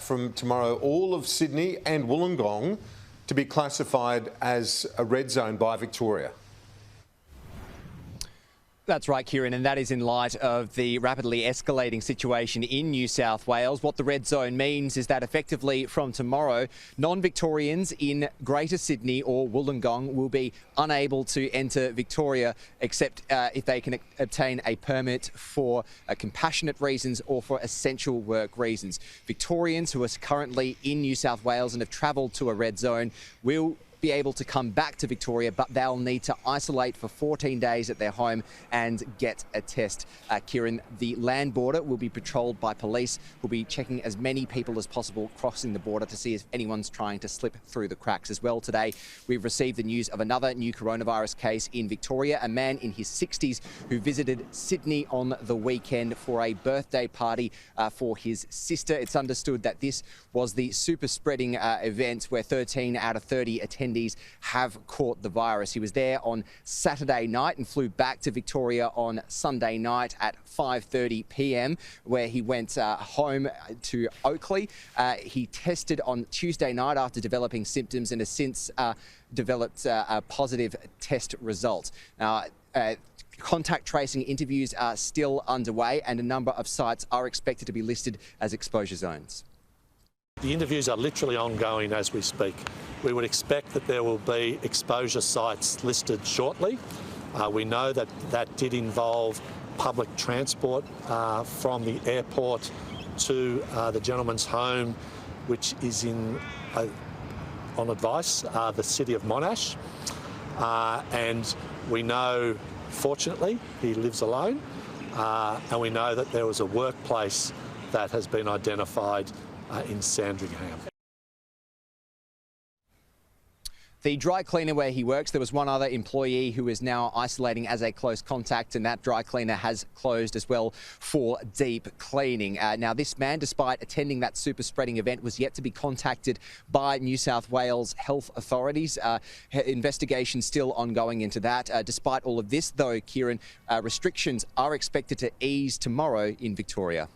From tomorrow, all of Sydney and Wollongong to be classified as a red zone by Victoria. That's right, Kieran, and that is in light of the rapidly escalating situation in New South Wales. What the red zone means is that effectively from tomorrow, non-Victorians in Greater Sydney or Wollongong will be unable to enter Victoria except if they can obtain a permit for compassionate reasons or for essential work reasons. Victorians who are currently in New South Wales and have travelled to a red zone will be able to come back to Victoria, but they'll need to isolate for 14 days at their home and get a test. Kieran, the land border will be patrolled by police, who'll be checking as many people as possible crossing the border to see if anyone's trying to slip through the cracks. As well, today we've received the news of another new coronavirus case in Victoria, a man in his 60s who visited Sydney on the weekend for a birthday party for his sister. It's understood that this was the super spreading event where 13 out of 30 attendees have caught the virus. He was there on Saturday night and flew back to Victoria on Sunday night at 5:30 p.m, where he went home to Oakley. He tested on Tuesday night after developing symptoms and has since developed a positive test result. Now, contact tracing interviews are still underway and a number of sites are expected to be listed as exposure zones. The interviews are literally ongoing as we speak. We would expect that there will be exposure sites listed shortly. We know that that did involve public transport from the airport to the gentleman's home, which is in, on advice, the city of Monash. And we know, fortunately, he lives alone. And we know that there was a workplace that has been identified in Sandringham. The dry cleaner where he works, there was one other employee who is now isolating as a close contact, and that dry cleaner has closed as well for deep cleaning. Now, this man, despite attending that super spreading event, was yet to be contacted by New South Wales health authorities. Investigation still ongoing into that. Despite all of this, though, Kieran, restrictions are expected to ease tomorrow in Victoria.